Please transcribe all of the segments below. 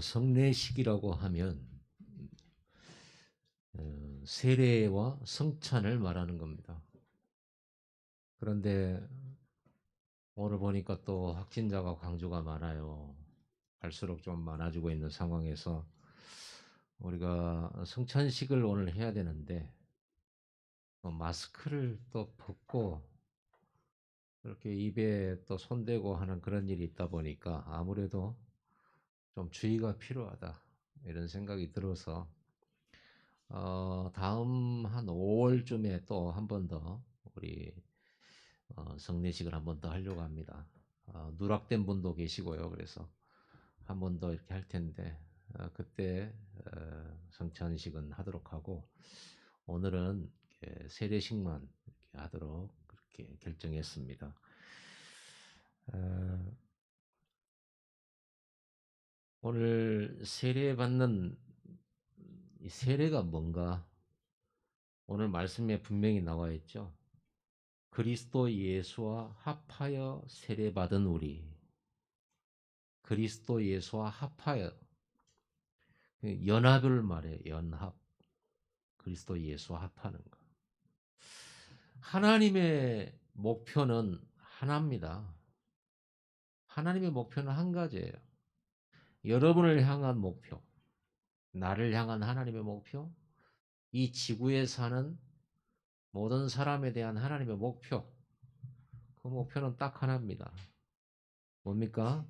성례식이라고 하면 세례와 성찬을 말하는 겁니다. 그런데 오늘 보니까 또 확진자가 광주가 많아요. 갈수록 좀 많아지고 있는 상황에서 우리가 성찬식을 오늘 해야 되는데 마스크를 또 벗고 이렇게 입에 또 손대고 하는 그런 일이 있다 보니까 아무래도 좀 주의가 필요하다 이런 생각이 들어서 다음 한 5월쯤에 또 한 번 더 우리 성례식을 한 번 더 하려고 합니다. 누락된 분도 계시고요. 그래서 한 번 더 이렇게 할 텐데 그때 성찬식은 하도록 하고 오늘은 이렇게 세례식만 이렇게 하도록 그렇게 결정했습니다. 어, 오늘 세례 받는 이 세례가 뭔가 오늘 말씀에 분명히 나와 있죠. 그리스도 예수와 합하여 세례받은 우리. 그리스도 예수와 합하여 연합을 말해. 연합. 그리스도 예수와 합하는 거. 하나님의 목표는 하나입니다. 하나님의 목표는 한 가지예요. 여러분을 향한 목표, 나를 향한 하나님의 목표, 이 지구에 사는 모든 사람에 대한 하나님의 목표, 그 목표는 딱 하나입니다. 뭡니까?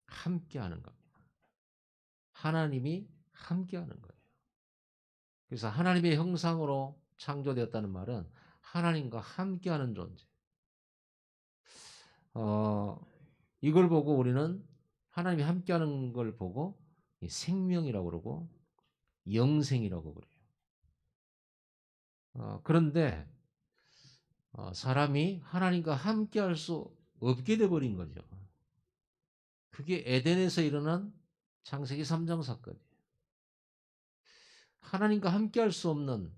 함께하는 겁니다. 하나님이 함께하는 거예요. 그래서 하나님의 형상으로 창조되었다는 말은 하나님과 함께하는 존재. 이걸 보고 우리는 하나님이 함께하는 걸 보고 생명이라고 그러고 영생이라고 그래요. 그런데 사람이 하나님과 함께할 수 없게 돼버린 거죠. 그게 에덴에서 일어난 창세기 3장 사건이에요. 하나님과 함께할 수 없는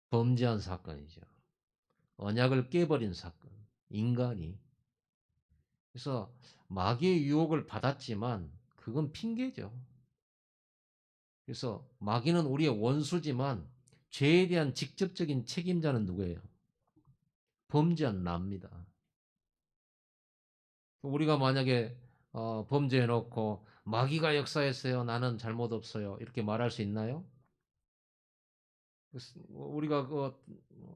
범죄한 사건이죠. 언약을 깨버린 사건. 인간이. 그래서 마귀의 유혹을 받았지만 그건 핑계죠. 그래서 마귀는 우리의 원수지만 죄에 대한 직접적인 책임자는 누구예요? 범죄한 나입니다. 우리가 만약에 범죄해놓고 마귀가 역사했어요. 나는 잘못 없어요. 이렇게 말할 수 있나요? 우리가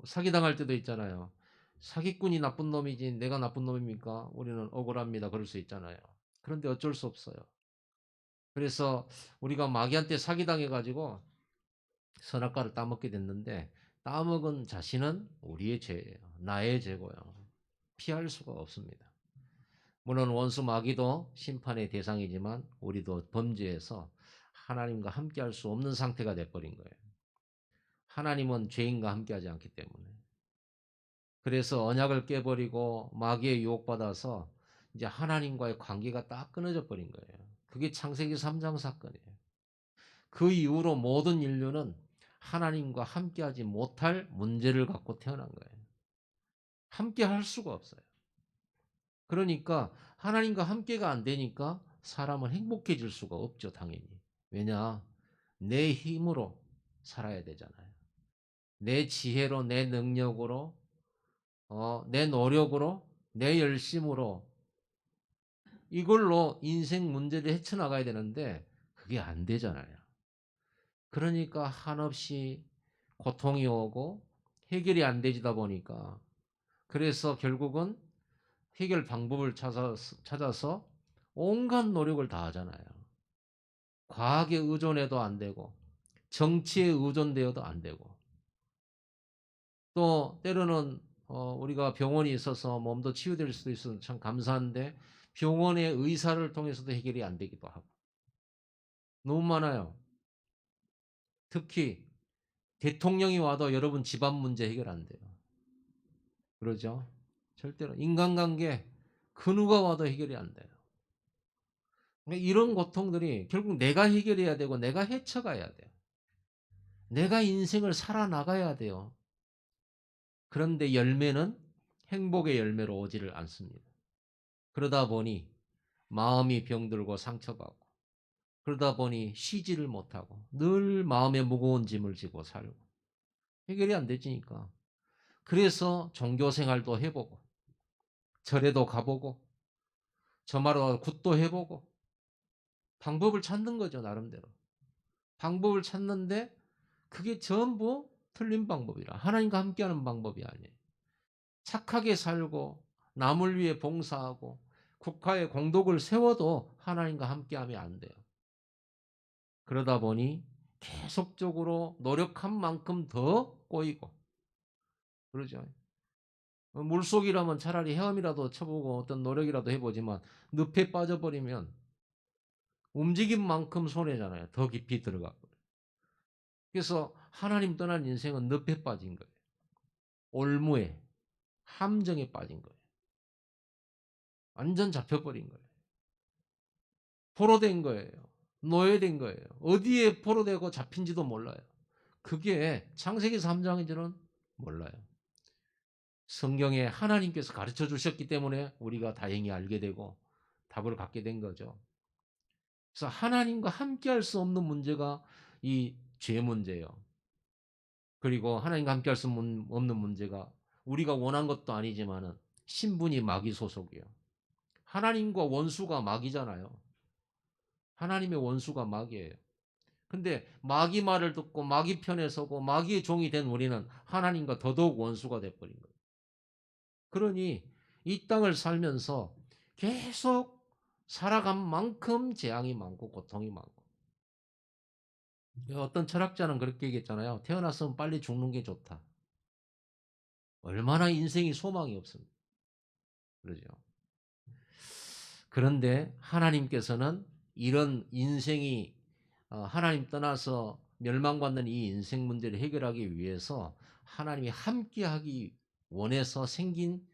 사기당할 때도 있잖아요. 사기꾼이 나쁜 놈이지 내가 나쁜 놈입니까? 우리는 억울합니다. 그럴 수 있잖아요. 그런데 어쩔 수 없어요. 그래서 우리가 마귀한테 사기당해가지고 선악과를 따먹게 됐는데 따먹은 자신은 우리의 죄예요. 나의 죄고요. 피할 수가 없습니다. 물론 원수 마귀도 심판의 대상이지만 우리도 범죄해서 하나님과 함께할 수 없는 상태가 돼버린 거예요. 하나님은 죄인과 함께하지 않기 때문에. 그래서 언약을 깨버리고 마귀의 유혹받아서 이제 하나님과의 관계가 딱 끊어져 버린 거예요. 그게 창세기 3장 사건이에요. 그 이후로 모든 인류는 하나님과 함께하지 못할 문제를 갖고 태어난 거예요. 함께할 수가 없어요. 그러니까 하나님과 함께가 안 되니까 사람은 행복해질 수가 없죠, 당연히. 왜냐? 내 힘으로 살아야 되잖아요. 내 지혜로, 내 능력으로, 내 노력으로, 내 열심으로 이걸로 인생 문제를 헤쳐나가야 되는데 그게 안 되잖아요. 그러니까 한없이 고통이 오고 해결이 안 되지다 보니까 그래서 결국은 해결 방법을 찾아서 온갖 노력을 다 하잖아요. 과학에 의존해도 안 되고 정치에 의존되어도 안 되고 또 때로는 우리가 병원이 있어서 몸도 치유될 수도 있어서 참 감사한데 병원의 의사를 통해서도 해결이 안 되기도 하고 너무 많아요. 특히 대통령이 와도 여러분 집안 문제 해결 안 돼요. 그러죠? 절대로 인간관계 그 누가 와도 해결이 안 돼요. 그러니까 이런 고통들이 결국 내가 해결해야 되고 내가 헤쳐가야 돼요. 내가 인생을 살아나가야 돼요. 그런데 열매는 행복의 열매로 오지를 않습니다. 그러다 보니 마음이 병들고 상처받고 그러다 보니 쉬지를 못하고 늘 마음에 무거운 짐을 지고 살고 해결이 안 되지니까. 그래서 종교 생활도 해보고 절에도 가보고 저마다 굿도 해보고 방법을 찾는 거죠, 나름대로. 방법을 찾는데 그게 전부 틀린 방법이라. 하나님과 함께하는 방법이 아니에요. 착하게 살고 남을 위해 봉사하고 국가의 공덕을 세워도 하나님과 함께하면 안 돼요. 그러다 보니 계속적으로 노력한 만큼 더 꼬이고 그러죠. 물속이라면 차라리 헤엄이라도 쳐보고 어떤 노력이라도 해보지만 늪에 빠져버리면 움직인 만큼 손해잖아요. 더 깊이 들어가고. 그래서 하나님 떠난 인생은 늪에 빠진 거예요. 올무에, 함정에 빠진 거예요. 완전 잡혀버린 거예요. 포로된 거예요. 노예된 거예요. 어디에 포로되고 잡힌지도 몰라요. 그게 창세기 3장인지는 몰라요. 성경에 하나님께서 가르쳐 주셨기 때문에 우리가 다행히 알게 되고 답을 갖게 된 거죠. 그래서 하나님과 함께 할 수 없는 문제가 이 죄 문제예요. 그리고 하나님과 함께 할 수 없는 문제가 우리가 원한 것도 아니지만은 신분이 마귀 소속이에요. 하나님과 원수가 마귀잖아요. 하나님의 원수가 마귀예요. 근데 마귀 말을 듣고 마귀 편에 서고 마귀의 종이 된 우리는 하나님과 더더욱 원수가 돼버린 거예요. 그러니 이 땅을 살면서 계속 살아간 만큼 재앙이 많고 고통이 많고. 어떤 철학자는 그렇게 얘기했잖아요. 태어났으면 빨리 죽는 게 좋다. 얼마나 인생이 소망이 없습니까? 그러죠. 그런데 하나님께서는 이런 인생이 하나님 떠나서 멸망받는 이 인생 문제를 해결하기 위해서 하나님이 함께하기 원해서 생긴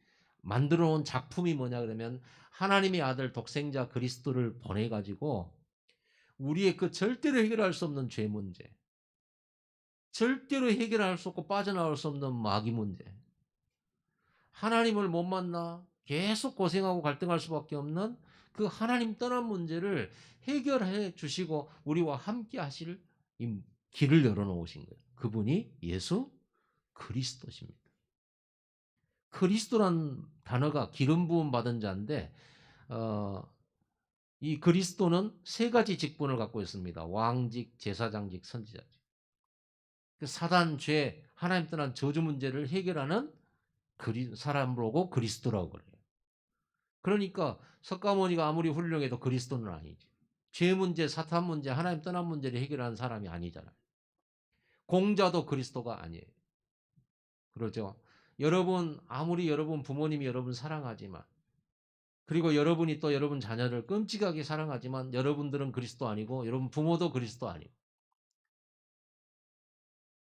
만들어 놓은 작품이 뭐냐 그러면 하나님의 아들 독생자 그리스도를 보내 가지고 우리의 그 절대로 해결할 수 없는 죄 문제, 절대로 해결할 수 없고 빠져나올 수 없는 마귀 문제, 하나님을 못 만나 계속 고생하고 갈등할 수밖에 없는 그 하나님 떠난 문제를 해결해 주시고 우리와 함께 하실 이 길을 열어 놓으신 거예요. 그분이 예수 그리스도십니다. 그리스도란 단어가 기름 부음 받은 자인데 어, 이 그리스도는 세 가지 직분을 갖고 있습니다. 왕직, 제사장직, 선지자직. 그 사단, 죄, 하나님 떠난 저주 문제를 해결하는 사람으로고 그리스도라고 그래요. 그러니까 석가모니가 아무리 훌륭해도 그리스도는 아니지. 죄 문제, 사탄 문제, 하나님 떠난 문제를 해결하는 사람이 아니잖아요. 공자도 그리스도가 아니에요. 그러죠. 여러분 아무리 여러분 부모님이 여러분 사랑하지만 그리고 여러분이 또 여러분 자녀를 끔찍하게 사랑하지만 여러분들은 그리스도 아니고 여러분 부모도 그리스도 아니고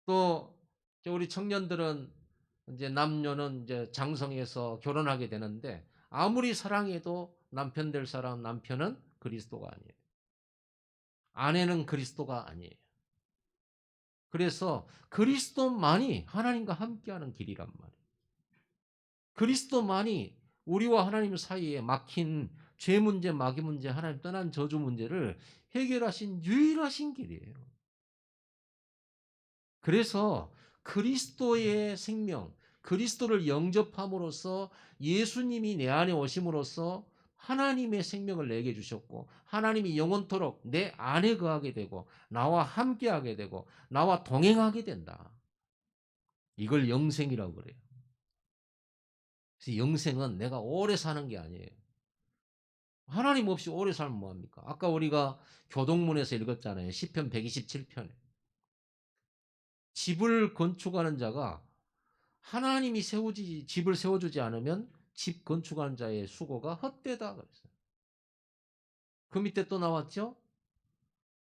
또 우리 청년들은 이제 남녀는 이제 장성해서 결혼하게 되는데 아무리 사랑해도 남편 될 사람 남편은 그리스도가 아니에요. 아내는 그리스도가 아니에요. 그래서 그리스도만이 하나님과 함께하는 길이란 말이에요. 그리스도만이 우리와 하나님 사이에 막힌 죄 문제, 마귀 문제, 하나님 떠난 저주 문제를 해결하신 유일하신 길이에요. 그래서 그리스도의 생명, 그리스도를 영접함으로써 예수님이 내 안에 오심으로써 하나님의 생명을 내게 주셨고 하나님이 영원토록 내 안에 거하게 되고 나와 함께하게 되고 나와 동행하게 된다. 이걸 영생이라고 그래요. 그래서 영생은 내가 오래 사는 게 아니에요. 하나님 없이 오래 살면 뭐합니까? 아까 우리가 교동문에서 읽었잖아요. 시편 127편에. 집을 건축하는 자가 하나님이 집을 세워주지 않으면 집 건축하는 자의 수고가 헛되다 그랬어요. 그 밑에 또 나왔죠?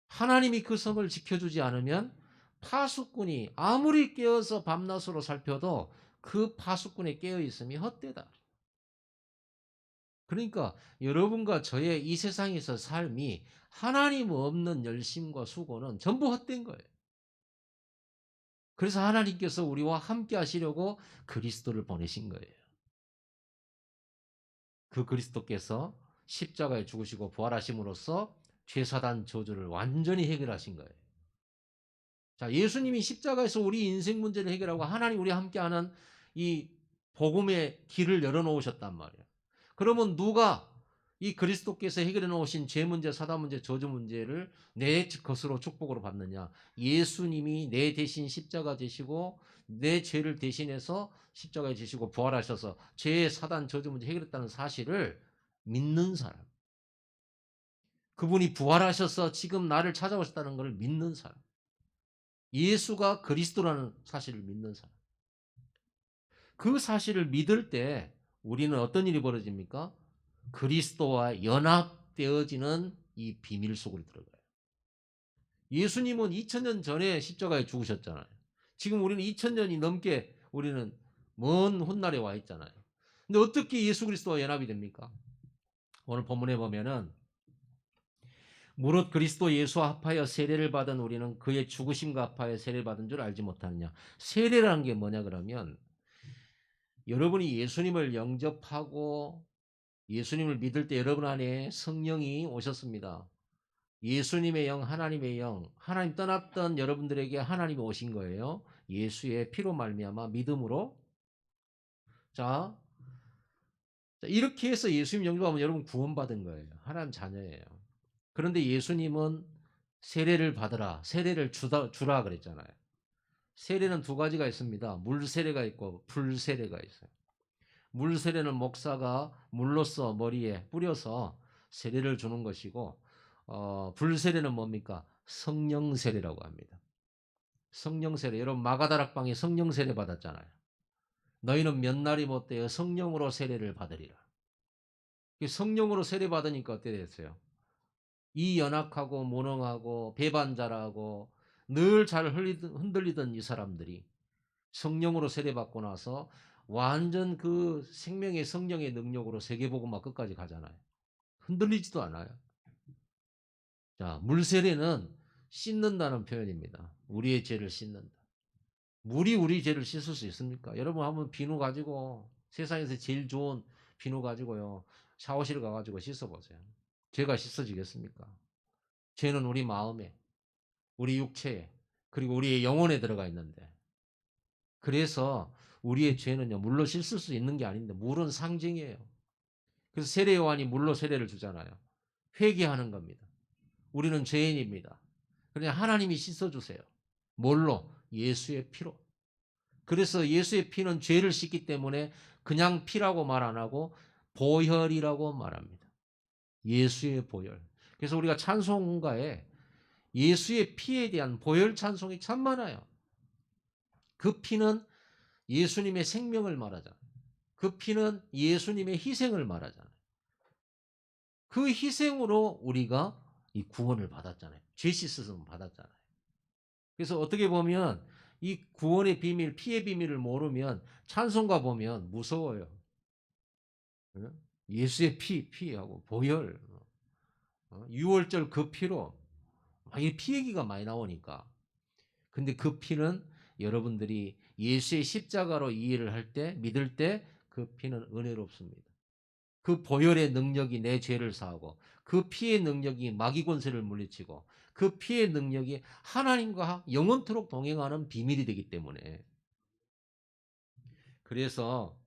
하나님이 그 성을 지켜주지 않으면 파수꾼이 아무리 깨어서 밤낮으로 살펴도 그 파수꾼에 깨어 있음이 헛되다. 그러니까 여러분과 저의 이 세상에서 삶이 하나님 없는 열심과 수고는 전부 헛된 거예요. 그래서 하나님께서 우리와 함께 하시려고 그리스도를 보내신 거예요. 그 그리스도께서 십자가에 죽으시고 부활하심으로써 죄사단 저주를 완전히 해결하신 거예요. 자, 예수님이 십자가에서 우리 인생 문제를 해결하고 하나님 우리와 함께하는 이 복음의 길을 열어놓으셨단 말이에요. 그러면 누가 이 그리스도께서 해결해 놓으신 죄 문제, 사단 문제, 저주 문제를 내 것으로 축복으로 받느냐? 예수님이 내 대신 십자가 지시고 내 죄를 대신해서 십자가에 지시고 부활하셔서 죄, 사단, 저주 문제 해결했다는 사실을 믿는 사람. 그분이 부활하셔서 지금 나를 찾아오셨다는 것을 믿는 사람. 예수가 그리스도라는 사실을 믿는 사람. 그 사실을 믿을 때 우리는 어떤 일이 벌어집니까? 그리스도와 연합되어지는 이 비밀 속으로 들어가요. 예수님은 2000년 전에 십자가에 죽으셨잖아요. 지금 우리는 2000년이 넘게 우리는 먼 훗날에 와 있잖아요. 근데 어떻게 예수 그리스도와 연합이 됩니까? 오늘 본문에 보면은 무릇 그리스도 예수와 합하여 세례를 받은 우리는 그의 죽으심과 합하여 세례를 받은 줄 알지 못하느냐. 세례라는 게 뭐냐 그러면 여러분이 예수님을 영접하고 예수님을 믿을 때 여러분 안에 성령이 오셨습니다. 예수님의 영, 하나님의 영, 하나님 떠났던 여러분들에게 하나님이 오신 거예요. 예수의 피로 말미암아 믿음으로. 자, 이렇게 해서 예수님 영접하면 여러분 구원받은 거예요. 하나님 자녀예요. 그런데 예수님은 세례를 받으라, 세례를 주라 그랬잖아요. 세례는 두 가지가 있습니다. 물 세례가 있고 불 세례가 있어요. 물 세례는 목사가 물로써 머리에 뿌려서 세례를 주는 것이고, 불 세례는 뭡니까? 성령 세례라고 합니다. 성령 세례. 여러분 마가다락방에 성령 세례 받았잖아요. 너희는 몇 날이 못되어 성령으로 세례를 받으리라. 성령으로 세례 받으니까 어떻게 됐어요? 이 연약하고 무능하고 배반자라고 늘 잘 흔들리던 이 사람들이 성령으로 세례받고 나서 완전 그 생명의 성령의 능력으로 세계복음화 끝까지 가잖아요. 흔들리지도 않아요. 자, 물세례는 씻는다는 표현입니다. 우리의 죄를 씻는다. 물이 우리 죄를 씻을 수 있습니까? 여러분 한번 비누 가지고 세상에서 제일 좋은 비누 가지고요. 샤워실 가가지고 씻어보세요. 죄가 씻어지겠습니까? 죄는 우리 마음에, 우리 육체에, 그리고 우리의 영혼에 들어가 있는데. 그래서 우리의 죄는요, 물로 씻을 수 있는 게 아닌데, 물은 상징이에요. 그래서 세례 요한이 물로 세례를 주잖아요. 회개하는 겁니다. 우리는 죄인입니다. 그냥 하나님이 씻어주세요. 뭘로? 예수의 피로. 그래서 예수의 피는 죄를 씻기 때문에 그냥 피라고 말 안 하고 보혈이라고 말합니다. 예수의 보혈. 그래서 우리가 찬송가에 예수의 피에 대한 보혈 찬송이 참 많아요. 그 피는 예수님의 생명을 말하잖아요. 그 피는 예수님의 희생을 말하잖아요. 그 희생으로 우리가 이 구원을 받았잖아요. 죄 씻음을 받았잖아요. 그래서 어떻게 보면 이 구원의 비밀, 피의 비밀을 모르면 찬송가 보면 무서워요. 예수의 피하고 보혈, 6월절 그 피로 이 피 얘기가 많이 나오니까. 근데 그 피는 여러분들이 예수의 십자가로 이해를 할 때, 믿을 때 그 피는 은혜롭습니다. 그 보혈의 능력이 내 죄를 사하고 그 피의 능력이 마귀 권세를 물리치고 그 피의 능력이 하나님과 영원토록 동행하는 비밀이 되기 때문에. 그래서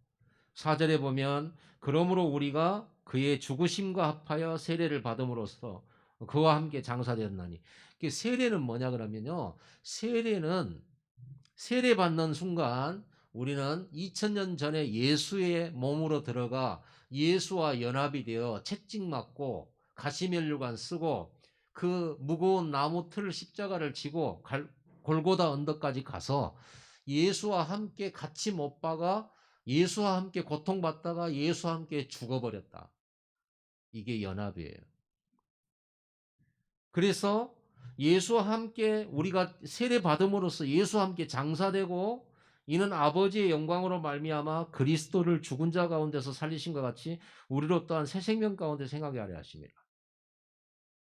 4절에 보면 그러므로 우리가 그의 죽으심과 합하여 세례를 받음으로써 그와 함께 장사되었나니. 세례는 뭐냐 그러면요. 세례는 세례 받는 순간 우리는 2000년 전에 예수의 몸으로 들어가 예수와 연합이 되어 채찍 맞고 가시면류관 쓰고 그 무거운 나무 틀 십자가를 지고 골고다 언덕까지 가서 예수와 함께 같이 못 박아 예수와 함께 고통받다가 예수와 함께 죽어버렸다. 이게 연합이에요. 그래서 예수와 함께 우리가 세례 받음으로써 예수와 함께 장사되고 이는 아버지의 영광으로 말미암아 그리스도를 죽은 자 가운데서 살리신 것 같이 우리로 또한 새 생명 가운데 생각하게 하려 하십니다.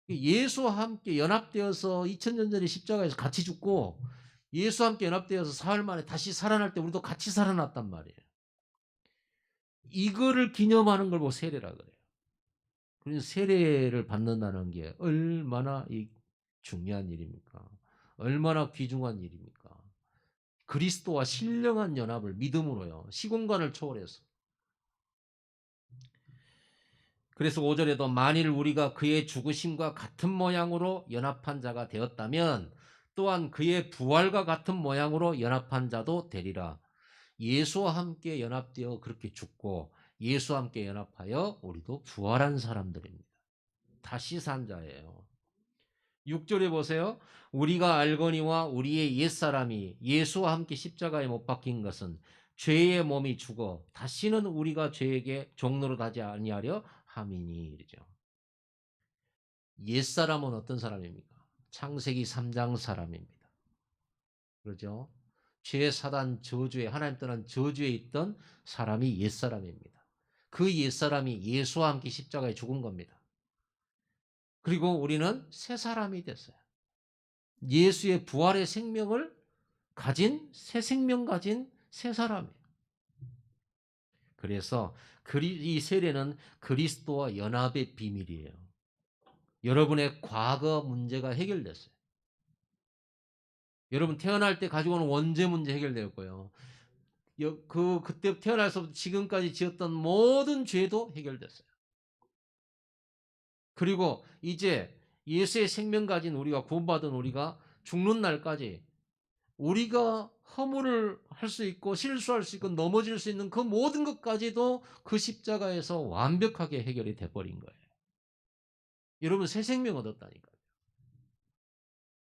예수와 함께 연합되어서 2000년 전에 십자가에서 같이 죽고 예수와 함께 연합되어서 사흘 만에 다시 살아날 때 우리도 같이 살아났단 말이에요. 이거를 기념하는 걸 보고 세례라 그래요. 그래서 세례를 받는다는 게 얼마나 중요한 일입니까? 얼마나 귀중한 일입니까? 그리스도와 신령한 연합을 믿음으로요. 시공간을 초월해서. 그래서 5절에도 만일 우리가 그의 죽으심과 같은 모양으로 연합한 자가 되었다면 또한 그의 부활과 같은 모양으로 연합한 자도 되리라. 예수와 함께 연합되어 그렇게 죽고 예수와 함께 연합하여 우리도 부활한 사람들입니다. 다시 산 자예요. 6절에 보세요. 우리가 알거니와 우리의 옛사람이 예수와 함께 십자가에 못 박힌 것은 죄의 몸이 죽어 다시는 우리가 죄에게 종노릇하지 아니하려 함이니 이러죠. 옛사람은 어떤 사람입니까? 창세기 3장 사람입니다. 그렇죠? 죄, 사단, 저주에 하나님 떠난 저주에 있던 사람이 옛사람입니다. 그 옛사람이 예수와 함께 십자가에 죽은 겁니다. 그리고 우리는 새 사람이 됐어요. 예수의 부활의 생명을 가진 새 생명 가진 새 사람이에요. 그래서 이 세례는 그리스도와 연합의 비밀이에요. 여러분의 과거 문제가 해결됐어요. 여러분 태어날 때 가지고 오는 원죄 문제 해결되었고요. 그때 태어나서부터 지금까지 지었던 모든 죄도 해결됐어요. 그리고 이제 예수의 생명 가진 우리가 구원받은 우리가 죽는 날까지 우리가 허물을 할 수 있고 실수할 수 있고 넘어질 수 있는 그 모든 것까지도 그 십자가에서 완벽하게 해결이 돼버린 거예요. 여러분 새 생명 얻었다니까요.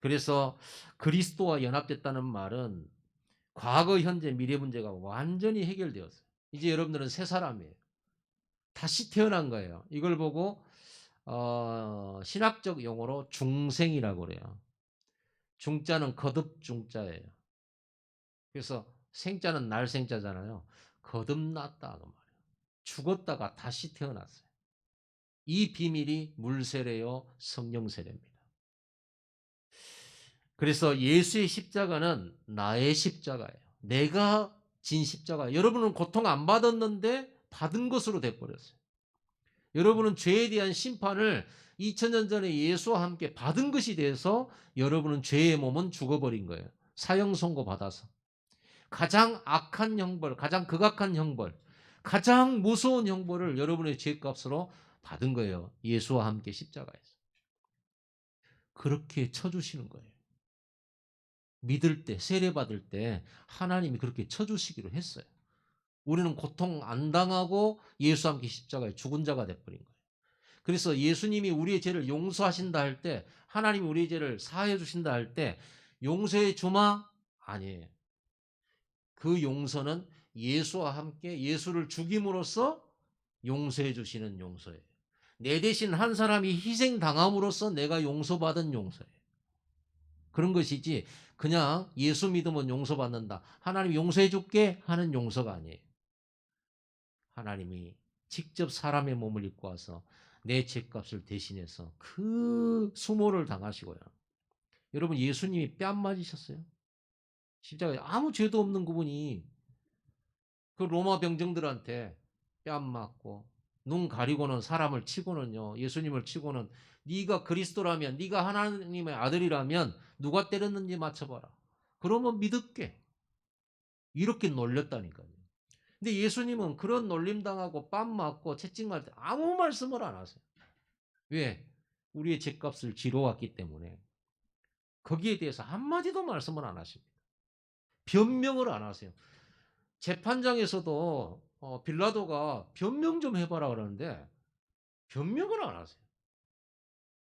그래서 그리스도와 연합됐다는 말은 과거, 현재, 미래 문제가 완전히 해결되었어요. 이제 여러분들은 새 사람이에요. 다시 태어난 거예요. 이걸 보고 신학적 용어로 중생이라고 그래요. 중자는 거듭 중자예요. 그래서 생자는 날생자잖아요. 거듭났다 그 말이에요. 죽었다가 다시 태어났어요. 이 비밀이 물세례요 성령 세례입니다. 그래서 예수의 십자가는 나의 십자가예요. 내가 진 십자가. 여러분은 고통 안 받았는데 받은 것으로 돼버렸어요. 여러분은 죄에 대한 심판을 2000년 전에 예수와 함께 받은 것이 돼서 여러분은 죄의 몸은 죽어버린 거예요. 사형 선고 받아서. 가장 악한 형벌, 가장 극악한 형벌, 가장 무서운 형벌을 여러분의 죄값으로 받은 거예요. 예수와 함께 십자가에서. 그렇게 쳐주시는 거예요. 믿을 때, 세례받을 때 하나님이 그렇게 쳐주시기로 했어요. 우리는 고통 안 당하고 예수와 함께 십자가에 죽은 자가 돼버린 거예요. 그래서 예수님이 우리의 죄를 용서하신다 할 때, 하나님이 우리의 죄를 사하여 주신다 할 때, 용서해 주마? 아니에요. 그 용서는 예수와 함께 예수를 죽임으로써 용서해 주시는 용서예요. 내 대신 한 사람이 희생당함으로써 내가 용서받은 용서예요. 그런 것이지 그냥 예수 믿으면 용서받는다. 하나님 용서해 줄게 하는 용서가 아니에요. 하나님이 직접 사람의 몸을 입고 와서 내 죄값을 대신해서 그 수모를 당하시고요. 여러분 예수님이 뺨 맞으셨어요? 십자가에 아무 죄도 없는 그분이 그 로마 병정들한테 뺨 맞고 눈 가리고는 사람을 치고는요. 예수님을 치고는 네가 그리스도라면 네가 하나님의 아들이라면 누가 때렸는지 맞춰봐라. 그러면 믿을게. 이렇게 놀렸다니까요. 근데 예수님은 그런 놀림당하고 뺨 맞고 채찍맞을 때 아무 말씀을 안 하세요. 왜? 우리의 죄값을 지러 왔기 때문에 거기에 대해서 한마디도 말씀을 안 하십니다. 변명을 안 하세요. 재판장에서도 빌라도가 변명 좀 해봐라 그러는데 변명을 안 하세요.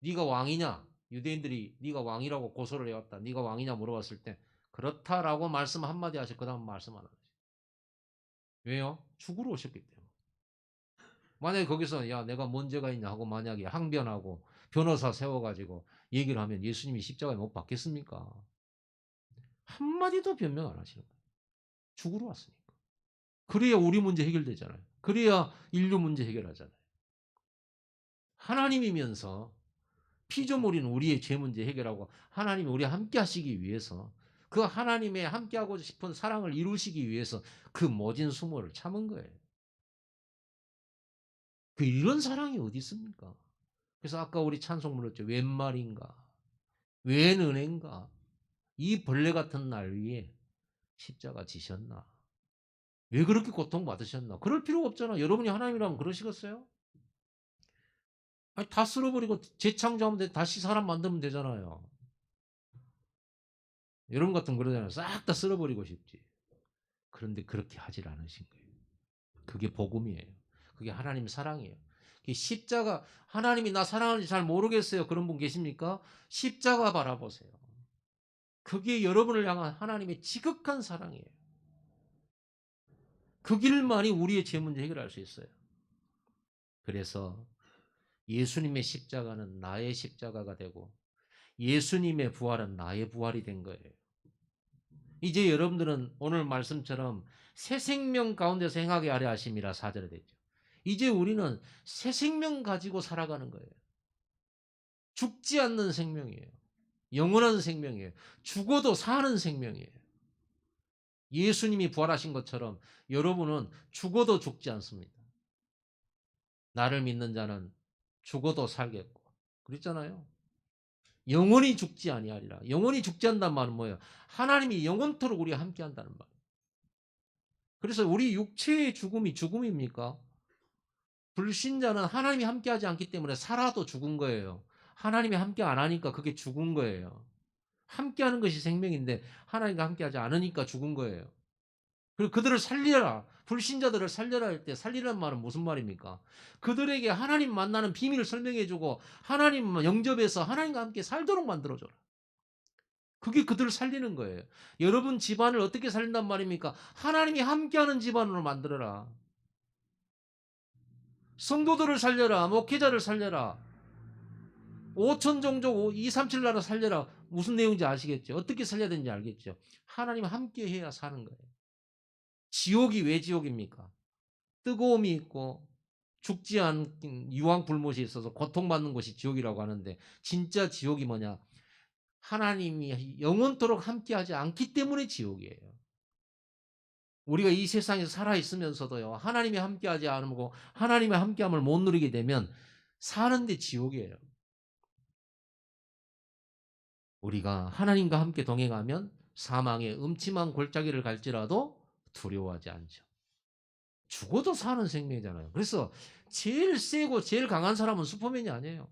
네가 왕이냐? 유대인들이 네가 왕이라고 고소를 해왔다. 네가 왕이냐 물어봤을 때 그렇다라고 말씀 한마디 하시고 그 다음 말씀 안 하세요. 왜요? 죽으러 오셨기 때문에. 만약에 거기서 야 내가 뭔 죄가 있냐 하고 만약에 항변하고 변호사 세워가지고 얘기를 하면 예수님이 십자가에 못 박겠습니까? 한마디도 변명 안 하시는 거예요. 죽으러 왔으니까. 그래야 우리 문제 해결되잖아요. 그래야 인류 문제 해결하잖아요. 하나님이면서 피조물인 우리의 죄 문제 해결하고 하나님이 우리와 함께 하시기 위해서 그 하나님의 함께하고 싶은 사랑을 이루시기 위해서 그 모진 수모를 참은 거예요. 이런 사랑이 어디 있습니까? 그래서 아까 우리 찬송 불렀죠. 웬 말인가? 웬 은혜인가? 이 벌레 같은 날 위에 십자가 지셨나? 왜 그렇게 고통받으셨나? 그럴 필요가 없잖아. 여러분이 하나님이라면 그러시겠어요? 아니, 다 쓸어버리고 재창조하면 다시 사람 만들면 되잖아요. 여러분 같으면 그러잖아요. 싹 다 쓸어버리고 싶지. 그런데 그렇게 하질 않으신 거예요. 그게 복음이에요. 그게 하나님 사랑이에요. 십자가, 하나님이 나 사랑하는지 잘 모르겠어요. 그런 분 계십니까? 십자가 바라보세요. 그게 여러분을 향한 하나님의 지극한 사랑이에요. 그 길만이 우리의 죄 문제 해결할 수 있어요. 그래서 예수님의 십자가는 나의 십자가가 되고 예수님의 부활은 나의 부활이 된 거예요. 이제 여러분들은 오늘 말씀처럼 새 생명 가운데서 행하게 하려 하심이라 4절에 되죠. 이제 우리는 새 생명 가지고 살아가는 거예요. 죽지 않는 생명이에요. 영원한 생명이에요. 죽어도 사는 생명이에요. 예수님이 부활하신 것처럼 여러분은 죽어도 죽지 않습니다. 나를 믿는 자는 죽어도 살겠고. 그랬잖아요. 영원히 죽지 아니하리라. 영원히 죽지 않는다는 말은 뭐예요? 하나님이 영원토록 우리와 함께 한다는 말. 그래서 우리 육체의 죽음이 죽음입니까? 불신자는 하나님이 함께하지 않기 때문에 살아도 죽은 거예요. 하나님이 함께 안 하니까 그게 죽은 거예요. 함께하는 것이 생명인데 하나님과 함께하지 않으니까 죽은 거예요. 그리고 그들을 살리라. 불신자들을 살려라 할 때 살리라는 말은 무슨 말입니까? 그들에게 하나님 만나는 비밀을 설명해주고 하나님 영접해서 하나님과 함께 살도록 만들어줘라. 그게 그들을 살리는 거예요. 여러분 집안을 어떻게 살린단 말입니까? 하나님이 함께하는 집안으로 만들어라. 성도들을 살려라. 목회자를 살려라. 5천 종족 237 나라 살려라. 무슨 내용인지 아시겠죠? 어떻게 살려야 되는지 알겠죠? 하나님 함께 해야 사는 거예요. 지옥이 왜 지옥입니까? 뜨거움이 있고 죽지 않은 유황 불못이 있어서 고통받는 것이 지옥이라고 하는데 진짜 지옥이 뭐냐? 하나님이 영원토록 함께하지 않기 때문에 지옥이에요. 우리가 이 세상에서 살아있으면서도요, 하나님이 함께하지 않고 하나님의 함께함을 못 누리게 되면 사는데 지옥이에요. 우리가 하나님과 함께 동행하면 사망의 음침한 골짜기를 갈지라도 두려워하지 않죠. 죽어도 사는 생명이잖아요. 그래서 제일 세고 제일 강한 사람은 슈퍼맨이 아니에요.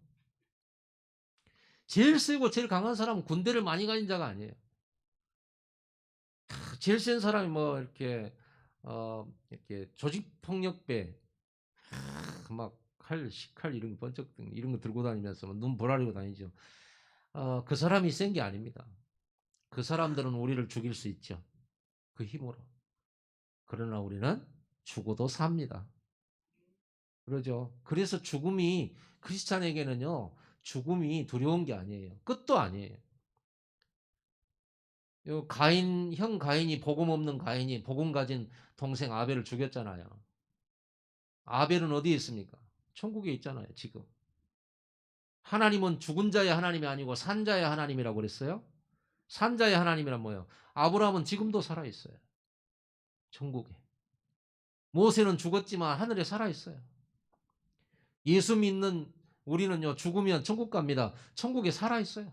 제일 세고 제일 강한 사람은 군대를 많이 가진 자가 아니에요. 제일 센 사람이 뭐 이렇게 이렇게 조직폭력배 막 칼, 식칼 이런 거 번쩍 이런 거 들고 다니면서 눈 보라리고 다니죠. 그 사람이 센 게 아닙니다. 그 사람들은 우리를 죽일 수 있죠. 그 힘으로. 그러나 우리는 죽어도 삽니다. 그러죠. 그래서 죽음이 크리스찬에게는요. 죽음이 두려운 게 아니에요. 끝도 아니에요. 요 가인 형 가인이 복음 없는 가인이 복음 가진 동생 아벨을 죽였잖아요. 아벨은 어디에 있습니까? 천국에 있잖아요, 지금. 하나님은 죽은 자의 하나님이 아니고 산 자의 하나님이라고 그랬어요. 산 자의 하나님이란 뭐예요? 아브라함은 지금도 살아 있어요. 천국에. 모세는 죽었지만 하늘에 살아 있어요. 예수 믿는 우리는요, 죽으면 천국 갑니다. 천국에 살아 있어요.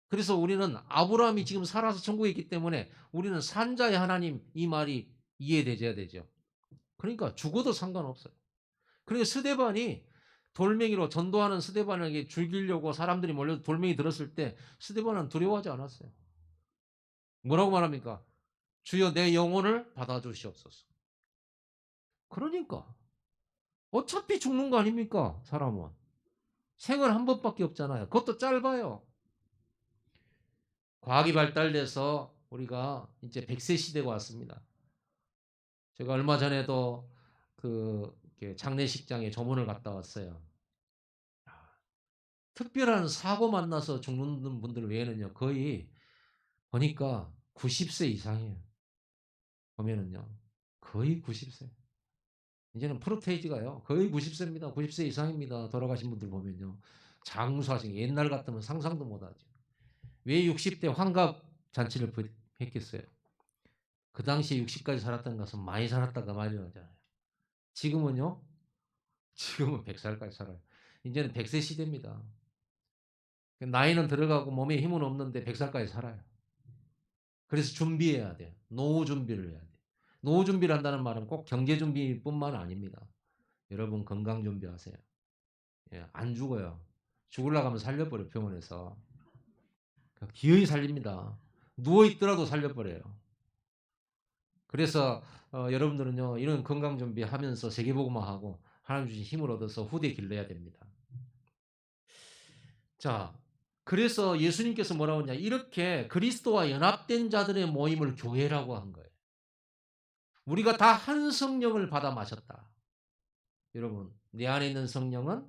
그래서 우리는 아브라함이 지금 살아서 천국에 있기 때문에 우리는 산자의 하나님 이 말이 이해되져야 되죠. 그러니까 죽어도 상관없어요. 그러니까 스데반이 돌멩이로 전도하는 스데반에게 죽이려고 사람들이 몰려 돌멩이 들었을 때 스데반은 두려워하지 않았어요. 뭐라고 말합니까? 주여 내 영혼을 받아주시옵소서. 그러니까 어차피 죽는 거 아닙니까? 사람은. 생을 한 번밖에 없잖아요. 그것도 짧아요. 과학이 발달돼서 우리가 이제 100세 시대가 왔습니다. 제가 얼마 전에도 그 장례식장에 조문을 갔다 왔어요. 특별한 사고 만나서 죽는 분들 외에는요, 거의 보니까 90세 이상이에요. 보면은요, 거의 90세. 이제는 프로테이지가요, 거의 90세입니다. 90세 이상입니다. 돌아가신 분들 보면요. 장수하신 옛날 같으면 상상도 못하죠. 왜 60대 환갑 잔치를 했겠어요? 그 당시에 60까지 살았던 것은 많이 살았다가 말이 나잖아요. 지금은요, 지금은 100살까지 살아요. 이제는 100세 시대입니다. 나이는 들어가고 몸에 힘은 없는데 100살까지 살아요. 그래서 준비해야 돼요. 노후 준비를 해야 돼요. 노후 준비를 한다는 말은 꼭 경제 준비뿐만 아닙니다. 여러분 건강 준비하세요. 예, 안 죽어요. 죽으려고 하면 살려버려요, 병원에서. 기어이 살립니다. 누워 있더라도 살려버려요. 그래서 여러분들은요, 이런 건강 준비하면서 세계복음화하고 하나님 주신 힘을 얻어서 후대 길러야 됩니다. 자, 그래서 예수님께서 뭐라고 했냐? 이렇게 그리스도와 연합된 자들의 모임을 교회라고 한 거예요. 우리가 다 한 성령을 받아 마셨다. 여러분, 내 안에 있는 성령은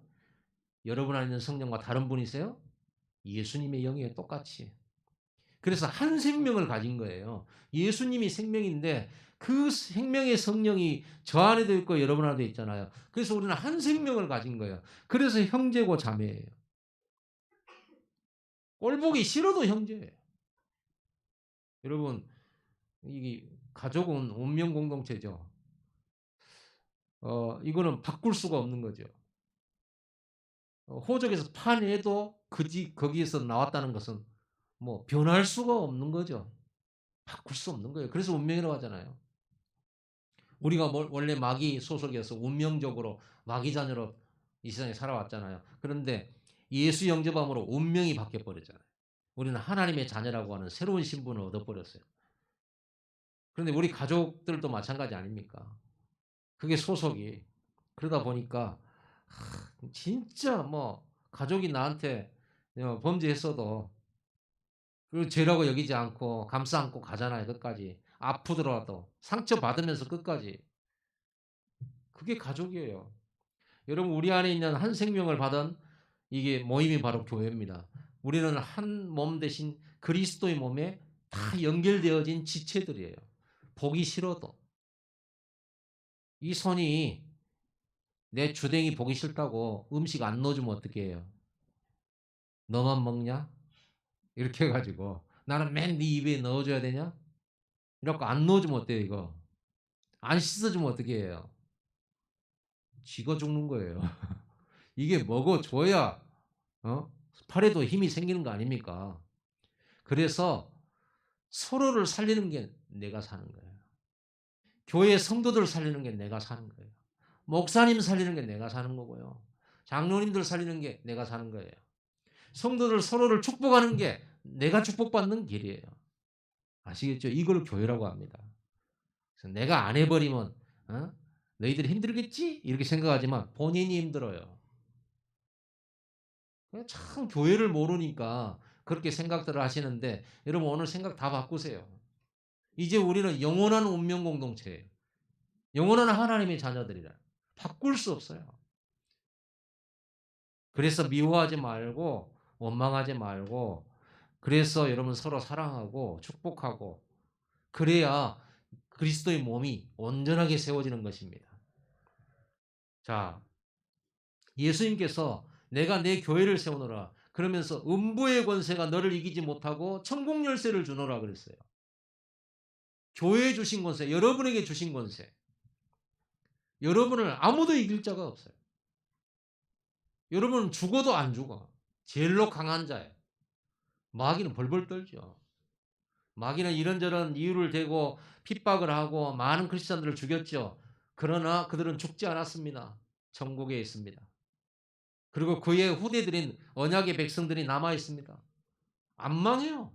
여러분 안에 있는 성령과 다른 분이세요? 예수님의 영이에요, 똑같이. 그래서 한 생명을 가진 거예요. 예수님이 생명인데 그 생명의 성령이 저 안에도 있고 여러분 안에도 있잖아요. 그래서 우리는 한 생명을 가진 거예요. 그래서 형제고 자매예요. 꼴보기 싫어도 형제예요. 여러분, 이 가족은 운명 공동체죠. 이거는 바꿀 수가 없는 거죠. 호적에서 파내도 거기에서 나왔다는 것은 뭐 변할 수가 없는 거죠. 바꿀 수 없는 거예요. 그래서 운명이라고 하잖아요. 우리가 원래 마귀 소속이어서 운명적으로 마귀 자녀로 이 세상에 살아왔잖아요. 그런데 예수 영접함으로 운명이 바뀌어 버렸잖아요. 우리는 하나님의 자녀라고 하는 새로운 신분을 얻어버렸어요. 그런데 우리 가족들도 마찬가지 아닙니까? 그게 소속이. 그러다 보니까 진짜 뭐 가족이 나한테 범죄했어도 그 죄라고 여기지 않고 감싸 안고 가잖아요. 끝까지. 아프더라도 상처받으면서 끝까지. 그게 가족이에요. 여러분 우리 안에 있는 한 생명을 받은 이게 모임이 바로 교회입니다. 우리는 한 몸 대신 그리스도의 몸에 다 연결되어진 지체들이에요. 보기 싫어도. 이 손이 내 주댕이 보기 싫다고 음식 안 넣어주면 어떻게 해요? 너만 먹냐? 이렇게 해가지고 나는 맨 네 입에 넣어줘야 되냐? 이렇게 안 넣어주면 어때요 이거? 안 씻어주면 어떻게 해요? 쥐가 죽는 거예요. 이게 먹어줘야 팔에도 힘이 생기는 거 아닙니까? 그래서 서로를 살리는 게 내가 사는 거예요. 교회 성도들 살리는 게 내가 사는 거예요. 목사님 살리는 게 내가 사는 거고요. 장로님들 살리는 게 내가 사는 거예요. 성도들 서로를 축복하는 게 내가 축복받는 길이에요. 아시겠죠? 이걸 교회라고 합니다. 그래서 내가 안 해버리면 너희들이 힘들겠지? 이렇게 생각하지만 본인이 힘들어요. 참 교회를 모르니까 그렇게 생각들을 하시는데 여러분 오늘 생각 다 바꾸세요. 이제 우리는 영원한 운명 공동체예요. 영원한 하나님의 자녀들이라. 바꿀 수 없어요. 그래서 미워하지 말고 원망하지 말고 그래서 여러분 서로 사랑하고 축복하고 그래야 그리스도의 몸이 온전하게 세워지는 것입니다. 자, 예수님께서 내가 내 교회를 세우노라 그러면서 음부의 권세가 너를 이기지 못하고 천국 열쇠를 주노라 그랬어요. 교회에 주신 권세, 여러분에게 주신 권세. 여러분을 아무도 이길 자가 없어요. 여러분은 죽어도 안 죽어. 제일로 강한 자예요. 마귀는 벌벌 떨죠. 마귀는 이런저런 이유를 대고 핍박을 하고 많은 크리스천들을 죽였죠. 그러나 그들은 죽지 않았습니다. 천국에 있습니다. 그리고 그의 후대들인 언약의 백성들이 남아 있습니다. 안 망해요.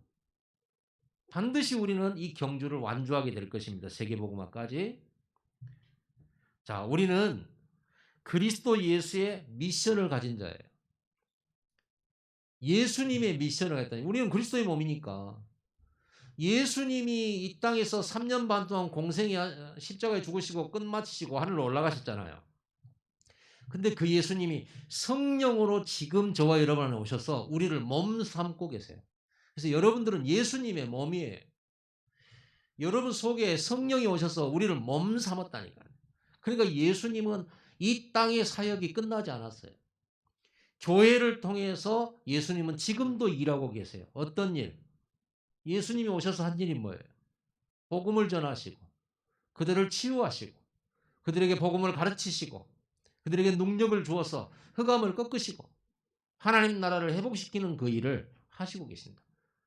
반드시 우리는 이 경주를 완주하게 될 것입니다. 세계복음화까지. 자, 우리는 그리스도 예수의 미션을 가진 자예요. 예수님의 미션을 했다니. 우리는 그리스도의 몸이니까. 예수님이 이 땅에서 3년 반 동안 공생이 십자가에 죽으시고 끝마치시고 하늘로 올라가셨잖아요. 근데 그 예수님이 성령으로 지금 저와 여러분 안에 오셔서 우리를 몸 삼고 계세요. 그래서 여러분들은 예수님의 몸이에요. 여러분 속에 성령이 오셔서 우리를 몸 삼았다니까요. 그러니까 예수님은 이 땅의 사역이 끝나지 않았어요. 교회를 통해서 예수님은 지금도 일하고 계세요. 어떤 일? 예수님이 오셔서 한 일이 뭐예요? 복음을 전하시고 그들을 치유하시고 그들에게 복음을 가르치시고 그들에게 능력을 주어서 흑암을 꺾으시고 하나님 나라를 회복시키는 그 일을 하시고 계신다.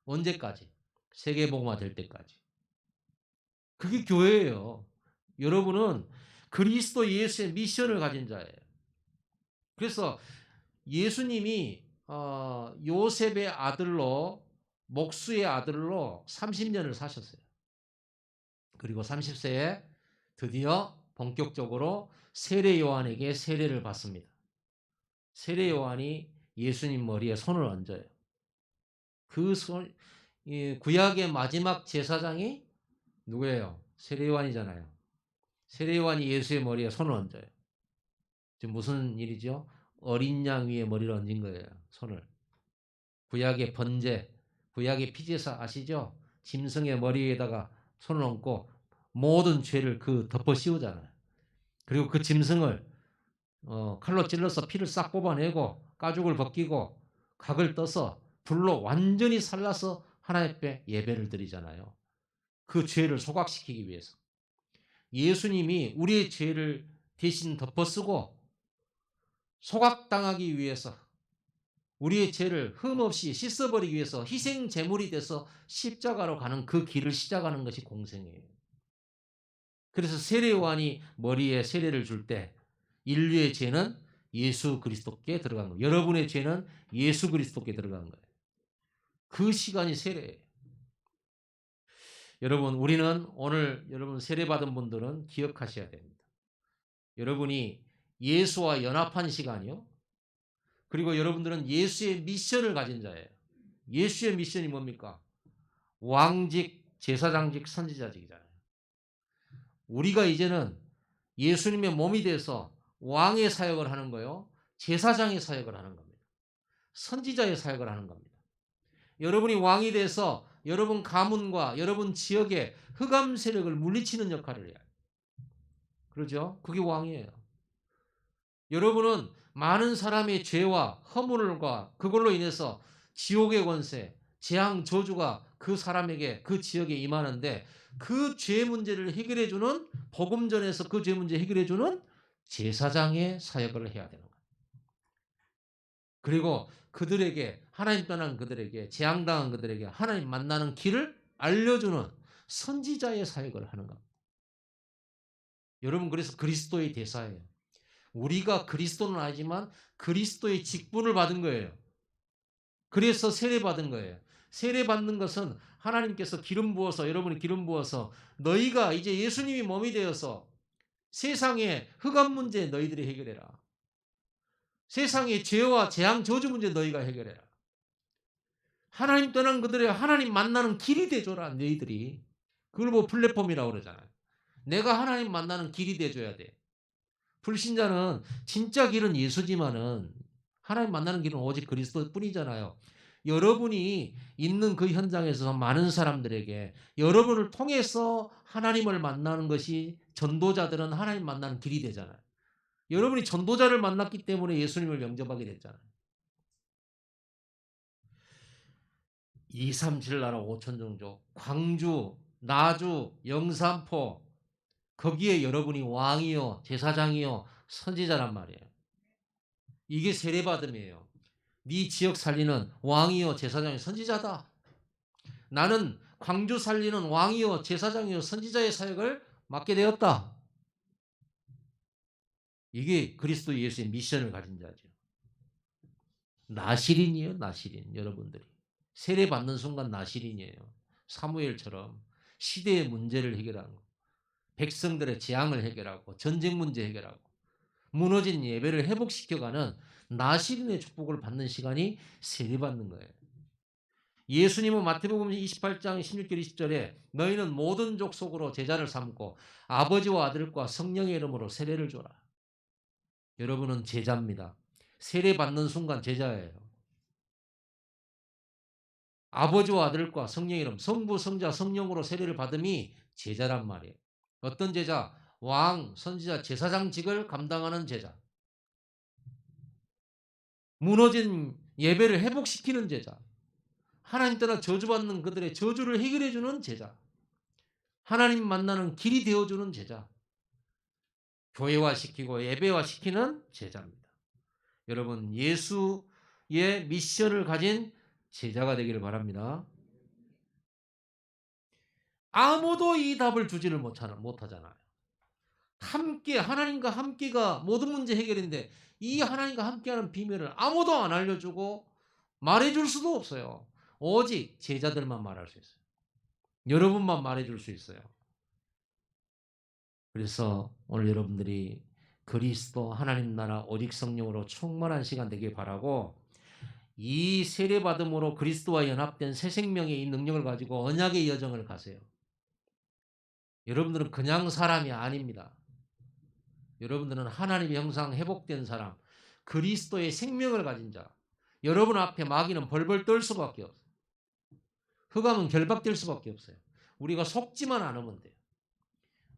언제까지? 세계복음화 될 때까지. 그게 교회예요. 여러분은 그리스도 예수의 미션을 가진 자예요. 그래서 예수님이 요셉의 아들로 목수의 아들로 30년을 사셨어요. 그리고 30세에 드디어 본격적으로 세례 요한에게 세례를 받습니다. 세례 요한이 예수님 머리에 손을 얹어요. 그 손, 구약의 마지막 제사장이 누구예요? 세례 요한이잖아요. 세례 요한이 예수의 머리에 손을 얹어요. 지금 무슨 일이죠? 어린 양 위에 머리를 얹은 거예요. 손을. 구약의 번제, 구약의 피제사 아시죠? 짐승의 머리에다가 손을 얹고 모든 죄를 그 덮어 씌우잖아요. 그리고 그 짐승을 칼로 찔러서 피를 싹 뽑아내고 가죽을 벗기고 각을 떠서 불로 완전히 살라서 하나님 앞에 예배를 드리잖아요. 그 죄를 소각시키기 위해서. 예수님이 우리의 죄를 대신 덮어쓰고 소각당하기 위해서 우리의 죄를 흠없이 씻어버리기 위해서 희생 제물이 돼서 십자가로 가는 그 길을 시작하는 것이 공생이에요. 그래서 세례 요한이 머리에 세례를 줄 때 인류의 죄는 예수 그리스도께 들어간 거예요. 여러분의 죄는 예수 그리스도께 들어간 거예요. 그 시간이 세례예요. 여러분, 우리는 오늘 여러분 세례받은 분들은 기억하셔야 됩니다. 여러분이 예수와 연합한 시간이요. 그리고 여러분들은 예수의 미션을 가진 자예요. 예수의 미션이 뭡니까? 왕직, 제사장직, 선지자직이잖아요. 우리가 이제는 예수님의 몸이 돼서 왕의 사역을 하는 거요. 제사장의 사역을 하는 겁니다. 선지자의 사역을 하는 겁니다. 여러분이 왕이 돼서 여러분 가문과 여러분 지역의 흑암 세력을 물리치는 역할을 해요. 그러죠? 그게 왕이에요. 여러분은 많은 사람의 죄와 허물과 그걸로 인해서 지옥의 권세, 재앙, 저주가 그 사람에게 그 지역에 임하는데 그 죄 문제를 해결해주는 복음 전에서 그 죄 문제 해결해주는 제사장의 사역을 해야 되는 거예요. 그리고 그들에게 하나님 떠난 그들에게 재앙당한 그들에게 하나님 만나는 길을 알려주는 선지자의 사역을 하는 겁니다. 여러분 그래서 그리스도의 대사예요. 우리가 그리스도는 아니지만 그리스도의 직분을 받은 거예요. 그래서 세례받은 거예요. 세례받는 것은 하나님께서 기름 부어서 여러분이 기름 부어서 너희가 이제 예수님이 몸이 되어서 세상의 흑암 문제 너희들이 해결해라. 세상의 죄와 재앙 저주 문제 너희가 해결해라. 하나님 떠난 그들의 하나님 만나는 길이 돼줘라 너희들이. 그걸 뭐 플랫폼이라고 그러잖아요. 내가 하나님 만나는 길이 돼줘야 돼. 불신자는 진짜 길은 예수지만은 하나님 만나는 길은 오직 그리스도뿐이잖아요. 여러분이 있는 그 현장에서 많은 사람들에게 여러분을 통해서 하나님을 만나는 것이 전도자들은 하나님 만나는 길이 되잖아요. 여러분이 전도자를 만났기 때문에 예수님을 영접하게 됐잖아요. 237 나라 5천 종족, 광주, 나주, 영산포 거기에 여러분이 왕이요, 제사장이요, 선지자란 말이에요. 이게 세례받음이에요. 네 지역 살리는 왕이요, 제사장이요, 선지자다. 나는 광주 살리는 왕이요, 제사장이요, 선지자의 사역을 맡게 되었다. 이게 그리스도 예수의 미션을 가진 자죠. 나실인이에요, 나실인. 여러분들이. 세례받는 순간 나실인이에요. 사무엘처럼 시대의 문제를 해결하는 거. 백성들의 재앙을 해결하고 전쟁 문제 해결하고 무너진 예배를 회복시켜가는 나실인의 축복을 받는 시간이 세례받는 거예요. 예수님은 마태복음 28장 16절 20절에 너희는 모든 족속으로 제자를 삼고 아버지와 아들과 성령의 이름으로 세례를 줘라. 여러분은 제자입니다. 세례받는 순간 제자예요. 아버지와 아들과 성령의 이름, 성부, 성자, 성령으로 세례를 받음이 제자란 말이에요. 어떤 제자? 왕, 선지자, 제사장직을 감당하는 제자. 무너진 예배를 회복시키는 제자. 하나님 따라 저주받는 그들의 저주를 해결해주는 제자. 하나님 만나는 길이 되어주는 제자. 교회화시키고 예배화시키는 제자입니다. 여러분 예수의 미션을 가진 제자가 되기를 바랍니다. 아무도 이 답을 주지를 못하잖아요. 함께 하나님과 함께가 모든 문제 해결인데 이 하나님과 함께하는 비밀을 아무도 안 알려주고 말해줄 수도 없어요. 오직 제자들만 말할 수 있어요. 여러분만 말해줄 수 있어요. 그래서 오늘 여러분들이 그리스도 하나님 나라 오직 성령으로 충만한 시간 되길 바라고, 이 세례받음으로 그리스도와 연합된 새 생명의 이 능력을 가지고 언약의 여정을 가세요. 여러분들은 그냥 사람이 아닙니다. 여러분들은 하나님의 형상 회복된 사람, 그리스도의 생명을 가진 자. 여러분 앞에 마귀는 벌벌 떨 수밖에 없어요. 흑암은 결박될 수밖에 없어요. 우리가 속지만 않으면 돼요.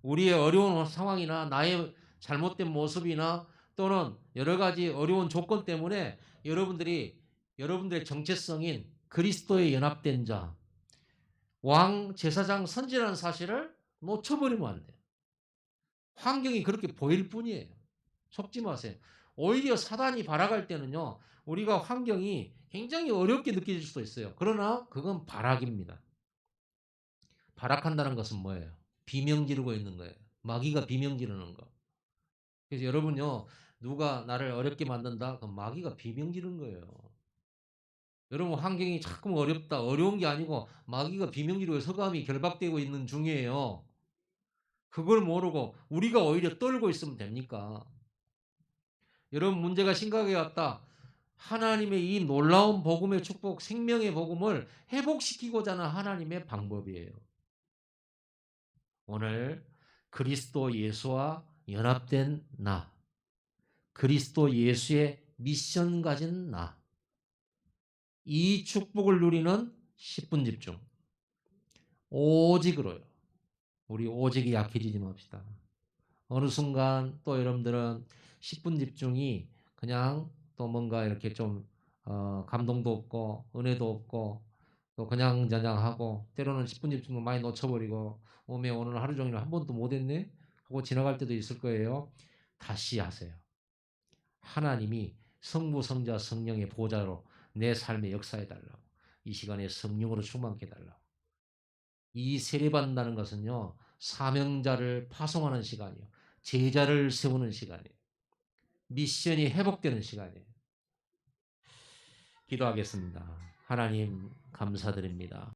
우리의 어려운 상황이나 나의 잘못된 모습이나 또는 여러 가지 어려운 조건 때문에 여러분들의 정체성인 그리스도에 연합된 자, 왕, 제사장, 선지라는 사실을 놓쳐버리면 안 돼요. 환경이 그렇게 보일 뿐이에요. 속지 마세요. 오히려 사단이 발악할 때는요, 우리가 환경이 굉장히 어렵게 느껴질 수도 있어요. 그러나 그건 발악입니다. 발악한다는 것은 뭐예요? 비명 지르고 있는 거예요. 마귀가 비명 지르는 거. 그래서 여러분요, 누가 나를 어렵게 만든다? 그럼 마귀가 비명 지르는 거예요. 여러분 환경이 자꾸 어렵다. 어려운 게 아니고 마귀가 비명 지르고 서감이 결박되고 있는 중이에요. 그걸 모르고 우리가 오히려 떨고 있으면 됩니까? 여러분 문제가 심각하게 왔다. 하나님의 이 놀라운 복음의 축복, 생명의 복음을 회복시키고자 하는 하나님의 방법이에요. 오늘 그리스도 예수와 연합된 나, 그리스도 예수의 미션 가진 나, 이 축복을 누리는 10분 집중. 오직으로요. 우리 오직이 약해지지 맙시다. 어느 순간 또 여러분들은 10분 집중이 그냥 또 뭔가 이렇게 좀 감동도 없고 은혜도 없고 또 그냥저냥하고 때로는 10분 집중도 많이 놓쳐버리고 오늘 하루 종일 한 번도 못 했네 하고 지나갈 때도 있을 거예요. 다시 하세요. 하나님이 성부 성자 성령의 보좌로 내 삶에 역사해 달라고, 이 시간에 성령으로 충만케 해달라고. 이 세례받는다는 것은요, 사명자를 파송하는 시간이요, 제자를 세우는 시간이에요. 미션이 회복되는 시간이에요. 기도하겠습니다. 하나님 감사드립니다.